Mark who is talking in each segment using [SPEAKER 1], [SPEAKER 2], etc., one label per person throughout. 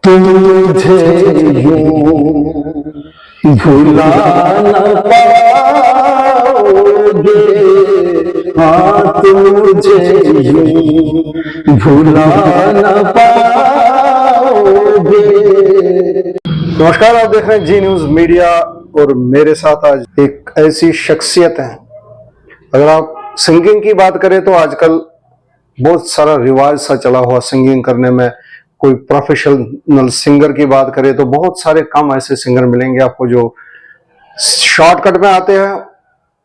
[SPEAKER 1] तुझे यूं भुला न पाओगे, हाँ तुझे यूं भुला न पाओगे।
[SPEAKER 2] नमस्कार, आप देख रहे हैं जी न्यूज मीडिया और मेरे साथ आज एक ऐसी शख्सियत है। अगर आप सिंगिंग की बात करें तो आजकल बहुत सारा रिवाज सा चला हुआ सिंगिंग करने में। कोई प्रोफेशनल सिंगर की बात करें तो बहुत सारे कम ऐसे सिंगर मिलेंगे आपको जो शॉर्टकट में आते हैं,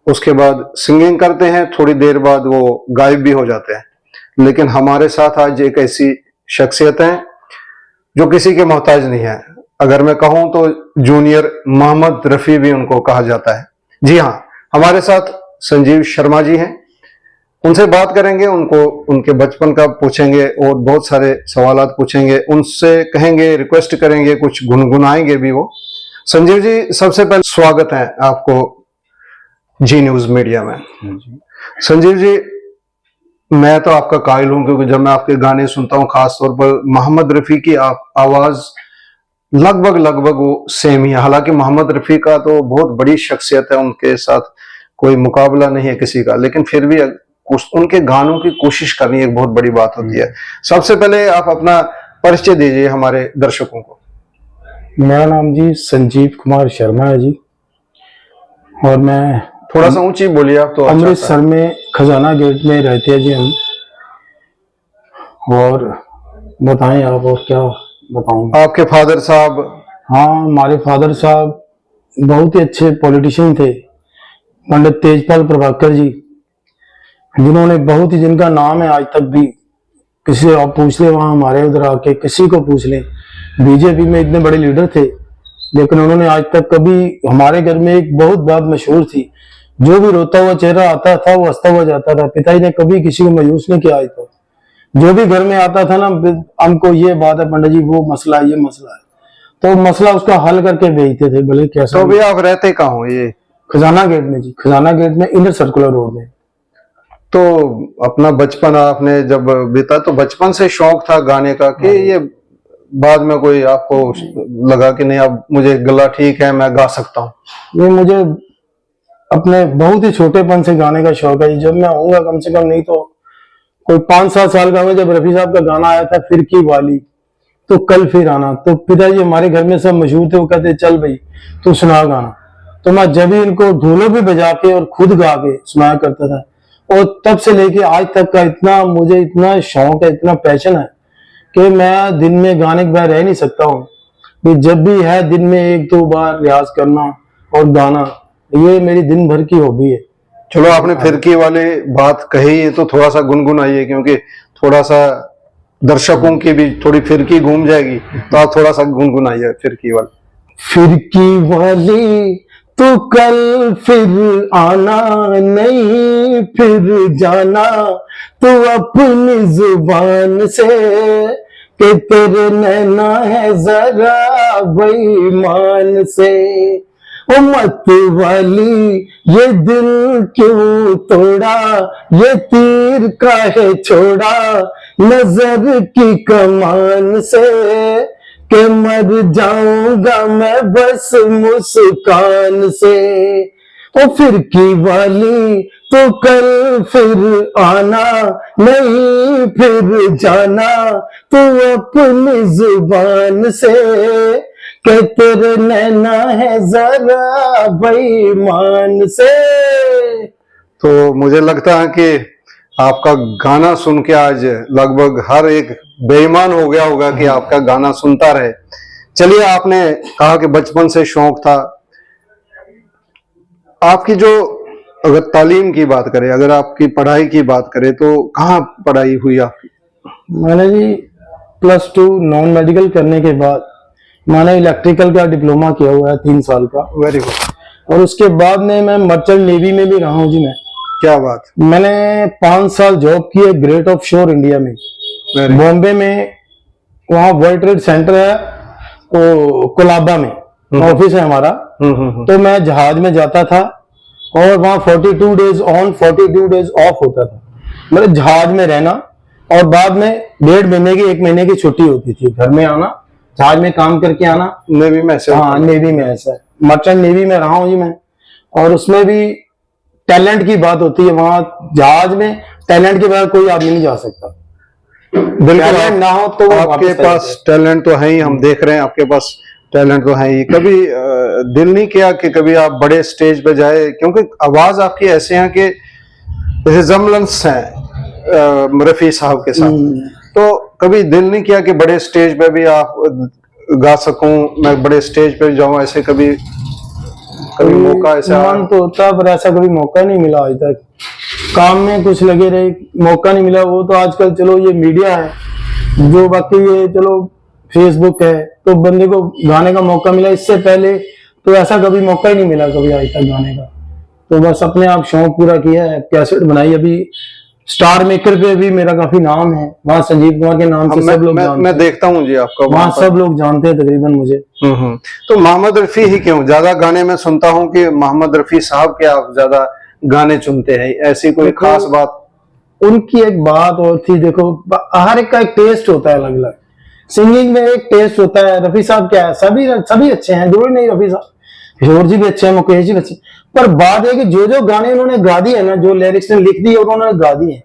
[SPEAKER 2] उसके बाद सिंगिंग करते हैं, थोड़ी देर बाद वो गायब भी हो जाते हैं। लेकिन हमारे साथ आज एक ऐसी शख्सियत है जो किसी के मोहताज नहीं है। अगर मैं कहूं तो जूनियर मोहम्मद रफी भी उनको कहा जाता है। जी हाँ, हमारे साथ संजीव शर्मा जी हैं। उनसे बात करेंगे, उनको उनके बचपन का पूछेंगे और बहुत सारे सवालात पूछेंगे। उनसे कहेंगे, रिक्वेस्ट करेंगे, कुछ गुनगुनाएंगे भी वो। संजीव जी, सबसे पहले स्वागत है आपको जी न्यूज मीडिया में। संजीव जी, मैं तो आपका कायल हूं क्योंकि जब मैं आपके गाने सुनता हूं, खासतौर पर मोहम्मद रफी की आवाज लगभग वो सेम ही है। हालांकि मोहम्मद रफी का तो बहुत बड़ी शख्सियत है, उनके साथ कोई मुकाबला नहीं है किसी का, लेकिन फिर भी उनके गानों की कोशिश करनी एक बहुत बड़ी बात होती है। सबसे पहले आप अपना परिचय दीजिए हमारे दर्शकों को।
[SPEAKER 1] मेरा नाम जी संजीव कुमार शर्मा है जी, और मैं
[SPEAKER 2] थोड़ा सा ऊंची बोलिए आप तो।
[SPEAKER 1] अमृतसर में खजाना गेट में रहते हैं जी हम। और बताएं आप, और क्या बताऊं।
[SPEAKER 2] आपके फादर साहब?
[SPEAKER 1] हाँ, हमारे फादर साहब बहुत ही अच्छे पॉलिटिशियन थे, पंडित तेजपाल प्रभाकर जी, जिन्होंने बहुत ही, जिनका नाम है आज तक भी। किसी आप पूछ ले वहां हमारे उधर आके, किसी को पूछ ले, बीजेपी में इतने बड़े लीडर थे, लेकिन उन्होंने आज तक कभी, हमारे घर में एक बहुत बात मशहूर थी, जो भी रोता हुआ चेहरा आता था वो हंसता हुआ जाता था। पिताजी ने कभी किसी को मायूस नहीं किया आज तक। जो भी घर में आता था ना, हमको ये बात है पंडित जी, वो मसला है, ये मसला है, तो मसला उसका हल करके भेजते थे, भले कैसा।
[SPEAKER 2] तो भी आप रहते कहाँ हो? ये
[SPEAKER 1] खजाना गेट में जी, खजाना गेट में, इनर सर्कुलर रोड में।
[SPEAKER 2] तो अपना बचपन आपने जब बीता, तो बचपन से शौक था गाने का कि ये बाद में कोई आपको लगा कि नहीं अब मुझे गला ठीक है, मैं गा सकता हूँ?
[SPEAKER 1] ये मुझे अपने बहुत ही छोटेपन से गाने का शौक है। जब मैं आऊंगा कम से कम नहीं तो कोई 5-7 साल का, जब रफी साहब का गाना आया था फिरकी वाली, तो कल फिर आना, तो पिताजी हमारे घर में सब मशहूर थे, वो कहते चल भाई तू सुना गाना। तो मैं जब ही इनको ढोलक भी बजा के और खुद गा के सुनाया करता था। और तब से लेके आज तक का इतना मुझे इतना शौक है, इतना पैशन है कि मैं दिन में गाने के बगैर रह नहीं सकता हूँ। जब भी है दिन में 1-2 बार रियाज करना और गाना, ये मेरी दिन भर की हॉबी है।
[SPEAKER 2] चलो, आपने फिरकी वाली बात कही है तो थोड़ा सा गुनगुनाइए, क्योंकि थोड़ा सा दर्शकों की भी थोड़ी फिरकी घूम जाएगी, तो आप थोड़ा सा गुनगुनाइए फिरकी वाली।
[SPEAKER 1] फिरकी वाली तो कल फिर आना, नहीं फिर जाना, तो अपनी जुबान से कि तेरे नैना है जरा बेईमान से। ओ मत वाली ये दिल क्यों तोड़ा, ये तीर काहे छोड़ा, नजर की कमान से कि मर जाऊंगा मैं बस मुस्कान से। ओ फिरकी वाली तो कल फिर आना, नहीं फिर जाना, तो अपनी जुबान से कि तेरे नैना है जरा बेईमान से।
[SPEAKER 2] तो मुझे लगता है कि आपका गाना सुन के आज लगभग हर एक बेईमान हो गया होगा कि आपका गाना सुनता रहे। चलिए, आपने कहा कि बचपन से शौक था आपकी। जो अगर तालीम की बात करें, अगर आपकी पढ़ाई की बात करें, तो कहाँ पढ़ाई हुई आपकी?
[SPEAKER 1] मैंने जी +2 नॉन मेडिकल करने के बाद मैंने इलेक्ट्रिकल का डिप्लोमा किया हुआ है 3 साल का।
[SPEAKER 2] Very good.
[SPEAKER 1] और उसके बाद में मैं मर्चेंट नेवी में भी रहा हूँ जी। मैं,
[SPEAKER 2] क्या बात।
[SPEAKER 1] मैंने 5 साल जॉब की है ग्रेट ऑफ शोर इंडिया में, बॉम्बे में। वहाँ वर्ल्ड ट्रेड सेंटर है, वो कोलाबा में ऑफिस है हमारा। तो मैं जहाज में जाता था और वहाँ 42 डेज ऑन 42 डेज ऑफ होता था, मतलब जहाज में रहना। और बाद में 1.5 महीने की 1 महीने की छुट्टी होती थी, घर में आना जहाज में काम करके आना।
[SPEAKER 2] नेवी में ऐसे
[SPEAKER 1] हाँ, नेवी में ऐसा है, मर्चेंट नेवी में रहा हूँ जी मैं। और उसमें भी टैलेंट की बात होती है, वहां जहाज में टैलेंट के बगैर कोई आदमी नहीं जा सकता।
[SPEAKER 2] बिल्कुल,
[SPEAKER 1] टैलेंट ना हो तो वो
[SPEAKER 2] आपके
[SPEAKER 1] वापस
[SPEAKER 2] पास टैलेंट तो है ही, हम देख रहे हैं आपके पास टैलेंट तो है ही। कभी दिल नहीं किया कि कभी आप बड़े स्टेज पे जाए, क्योंकि आवाज आपकी ऐसे है कि रिजम्बलेंस है रफी साहब के साथ, तो कभी दिल नहीं किया कि बड़े स्टेज पे भी आप गा सकूं, मैं बड़े स्टेज पे जाऊं, ऐसे कभी मौका ऐसा?
[SPEAKER 1] मन तो होता है, पर ऐसा कभी मौका नहीं मिला आज तक। काम में कुछ लगे रहे, मौका नहीं मिला। वो तो आजकल चलो ये मीडिया है जो, बाकी ये चलो फेसबुक है, तो बंदे को गाने का मौका मिला। इससे पहले तो ऐसा कभी मौका ही नहीं मिला कभी आज तक गाने का। तो बस अपने आप शौक पूरा किया है, कैसेट बनाई। अभी स्टार मेकर पे भी मेरा काफी नाम है, वहाँ संजीव कुमार के नाम से सब लोग जानते
[SPEAKER 2] मैं
[SPEAKER 1] हैं।
[SPEAKER 2] देखता हूँ जी आपका
[SPEAKER 1] वहाँ सब लोग जानते हैं तकरीबन मुझे।
[SPEAKER 2] तो मोहम्मद रफी ही क्यों? ज्यादा गाने में सुनता हूँ कि मोहम्मद रफी साहब के आप ज्यादा गाने चुनते हैं, ऐसी कोई खास बात?
[SPEAKER 1] उनकी एक बात और थी, देखो हर एक का एक टेस्ट होता है अलग अलग। सिंगिंग में एक टेस्ट होता है। रफी साहब क्या है, सभी अच्छे हैं, जरूरी नहीं रफी साहब, किशोर जी भी अच्छे हैं, मुकेश जी भी अच्छे। पर बात है कि जो गाने उन्होंने गा दिए ना, जो लिरिक्स ने लिख दी और उन्होंने गा दिए हैं,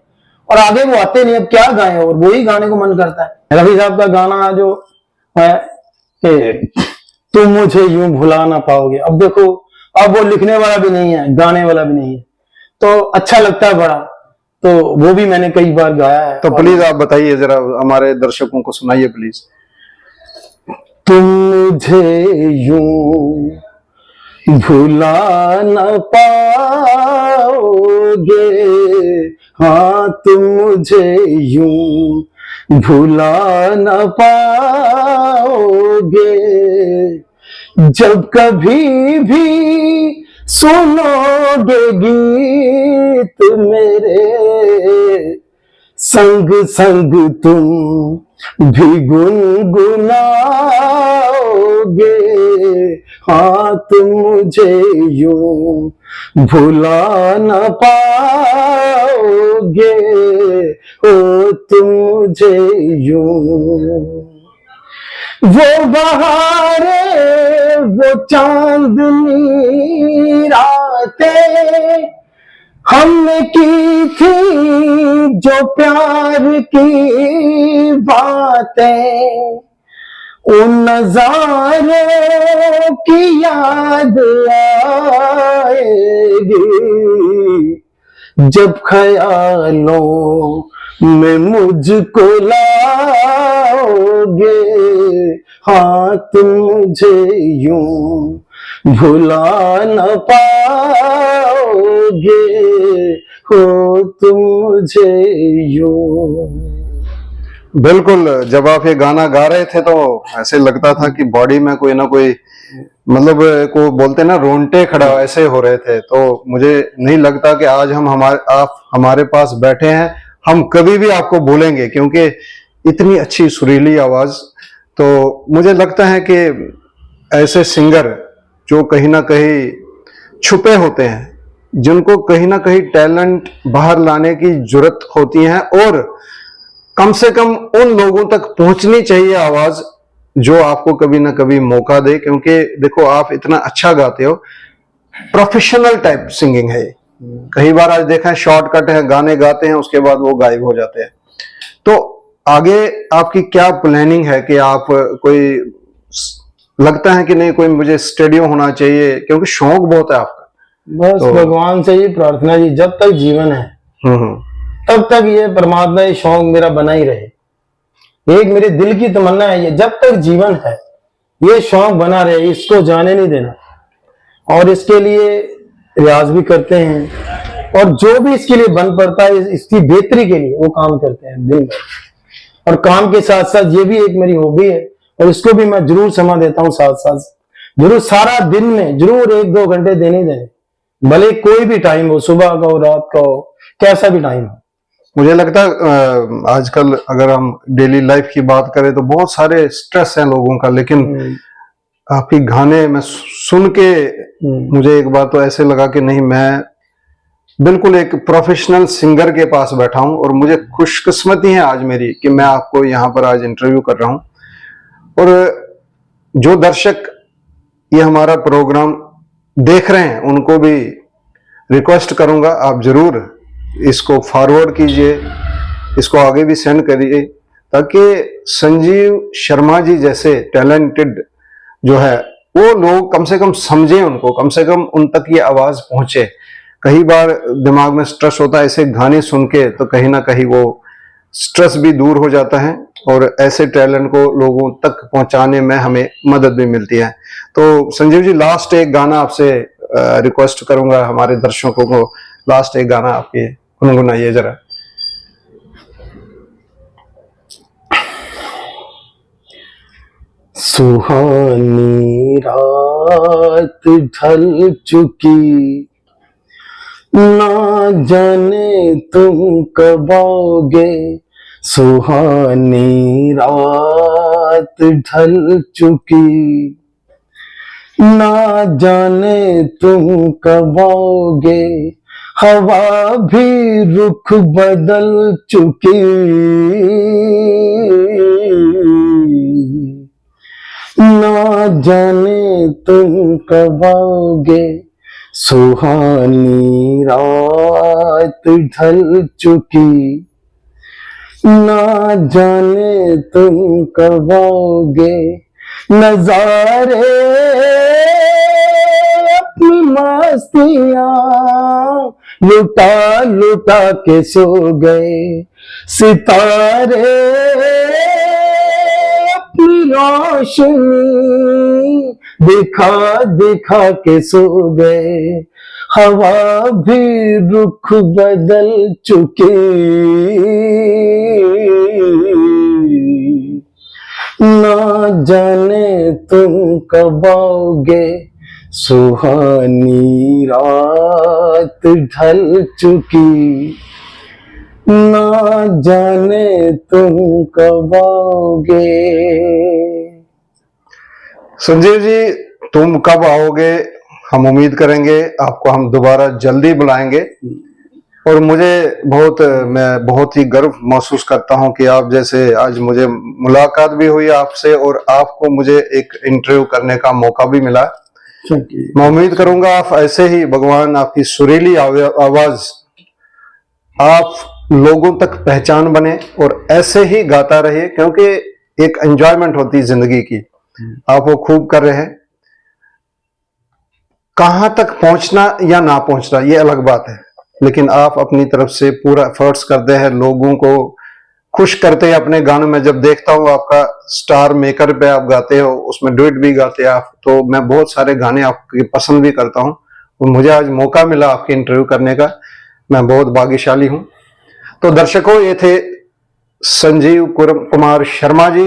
[SPEAKER 1] और आगे वो आते नहीं, अब क्या गाएं, और वही गाने को मन करता है। रफी साहब का गाना जो है कि तुम मुझे यूं भुला ना पाओगे, अब देखो, अब वो लिखने वाला भी नहीं है, गाने वाला भी नहीं है, तो अच्छा लगता है बड़ा। तो वो भी मैंने कई बार गाया है।
[SPEAKER 2] तो प्लीज आप बताइए जरा, हमारे दर्शकों को सुनाइए प्लीज।
[SPEAKER 1] तुम मुझे यूं भुला न पाओगे, हाँ तुम मुझे यूं भुला न पाओगे, जब कभी भी सुनोगे गीत मेरे, संग संग तुम भी गुनगुनाओगे, हाँ तुम मुझे यूं भुला न पाओगे, ओ तुम मुझे यूं। वो बहारे, वो चांदनी रातें हमने की थी, जो प्यार की बातें, उन नजारों की याद आएगी, जब ख्यालों में मुझको लाओगे, हाँ तुम मुझे यूं भुला न पाओगे, हो तुम मुझे यूं।
[SPEAKER 2] बिल्कुल, जब आप ये गाना गा रहे थे तो ऐसे लगता था कि बॉडी में कोई ना कोई, मतलब को बोलते ना रोंगटे खड़ा ऐसे हो रहे थे। तो मुझे नहीं लगता कि आज आप हमारे पास बैठे हैं, हम कभी भी आपको भूलेंगे, क्योंकि इतनी अच्छी सुरीली आवाज। तो मुझे लगता है कि ऐसे सिंगर जो कहीं ना कहीं छुपे होते हैं, जिनको कहीं ना कहीं टैलेंट बाहर लाने की जरूरत होती है, और कम से कम उन लोगों तक पहुंचनी चाहिए आवाज जो आपको कभी ना कभी मौका दे। क्योंकि देखो, आप इतना अच्छा गाते हो, प्रोफेशनल टाइप सिंगिंग है। कई बार आज देखा है शॉर्टकट है, गाने गाते हैं उसके बाद वो गायब हो जाते हैं। तो आगे आपकी क्या प्लानिंग है कि आप कोई, लगता है कि नहीं कोई मुझे स्टूडियो होना चाहिए, क्योंकि शौक बहुत है आपका?
[SPEAKER 1] बस तो भगवान से ये प्रार्थना जी, जब तक जीवन है तब तक ये परमात्मा ये शौक मेरा बना ही रहे। एक मेरे दिल की तमन्ना है, ये जब तक जीवन है ये शौक बना रहे, इसको जाने नहीं देना। और इसके लिए रियाज भी करते हैं, और जो भी इसके लिए बन पड़ता है इसकी बेहतरी के लिए वो काम करते हैं दिन भर। और काम के साथ साथ ये भी एक मेरी हॉबी है, और इसको भी मैं जरूर समय देता हूँ साथ साथ, जरूर सारा दिन में जरूर 1-2 घंटे देने देने, भले कोई भी टाइम हो, सुबह का हो, रात का हो, कैसा भी टाइम हो।
[SPEAKER 2] मुझे लगता है आजकल अगर हम डेली लाइफ की बात करें तो बहुत सारे स्ट्रेस है लोगों का, लेकिन आपकी गाने में सुन के मुझे एक बार तो ऐसे लगा कि नहीं, मैं बिल्कुल एक प्रोफेशनल सिंगर के पास बैठा हूं, और मुझे खुशकिस्मती है आज मेरी कि मैं आपको यहाँ पर आज इंटरव्यू कर रहा हूं। और जो दर्शक ये हमारा प्रोग्राम देख रहे हैं उनको भी रिक्वेस्ट करूंगा, आप जरूर इसको फॉरवर्ड कीजिए, इसको आगे भी सेंड करिए, ताकि संजीव शर्मा जी जैसे टैलेंटेड जो है वो लोग कम से कम समझें, उनको कम से कम उन तक ये आवाज पहुंचे। कई बार दिमाग में स्ट्रेस होता है, ऐसे गाने सुन के तो कहीं ना कहीं वो स्ट्रेस भी दूर हो जाता है और ऐसे टैलेंट को लोगों तक पहुंचाने में हमें मदद भी मिलती है। तो संजीव जी, लास्ट एक गाना आपसे रिक्वेस्ट करूंगा, हमारे दर्शकों को लास्ट एक गाना आपके गुनगुनाइए जरा।
[SPEAKER 1] सुहानी रात ढल चुकी, ना जाने तुम कब आओगे। सुहानी रात ढल चुकी, ना जाने तुम कब आओगे। हवा भी रुख बदल चुकी, ना जाने तुम कब आओगे। सुहानी रात ढल चुकी, ना जाने तुम कब आओगे। नजारे अपनी मस्तियां लुटा लुटा के सो गए। सितारे अपनी रोशनी दिखा दिखा के सो गए। हवा भी रुख बदल चुकी, ना जाने तुम कब आओगे। सुहानी रात ढल चुकी, ना जाने तुम कब आओगे।
[SPEAKER 2] संजीव जी, तुम कब आओगे, हम उम्मीद करेंगे आपको हम दोबारा जल्दी बुलाएंगे। और मैं बहुत ही गर्व महसूस करता हूं कि आप जैसे आज मुझे मुलाकात भी हुई आपसे और आपको मुझे एक इंटरव्यू करने का मौका भी मिला। मैं उम्मीद करूंगा आप ऐसे ही, भगवान आपकी सुरीली आवाज आप लोगों तक पहचान बने और ऐसे ही गाता रहे, क्योंकि एक एंजॉयमेंट होती है जिंदगी की, आप वो खूब कर रहे हैं। कहां तक पहुंचना या ना पहुंचना ये अलग बात है, लेकिन आप अपनी तरफ से पूरा एफर्ट्स करते हैं, लोगों को खुश करते हैं अपने गानों में। जब देखता हूं आपका स्टार मेकर पे आप गाते हो, उसमें डुएट भी गाते हैं आप, तो मैं बहुत सारे गाने आपके पसंद भी करता हूं और मुझे आज मौका मिला आपके इंटरव्यू करने का, मैं बहुत भाग्यशाली हूं। तो दर्शकों, ये थे संजीव कुमार शर्मा जी,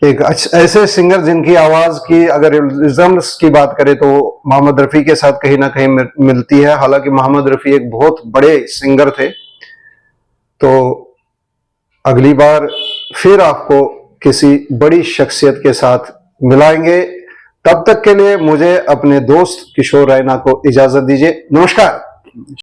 [SPEAKER 2] एक ऐसे सिंगर जिनकी आवाज की अगर रिजम्स की बात करें तो मोहम्मद रफी के साथ कहीं ना कहीं मिलती है। हालांकि मोहम्मद रफी एक बहुत बड़े सिंगर थे। तो अगली बार फिर आपको किसी बड़ी शख्सियत के साथ मिलाएंगे। तब तक के लिए मुझे अपने दोस्त किशोर रैना को इजाजत दीजिए। नमस्कार।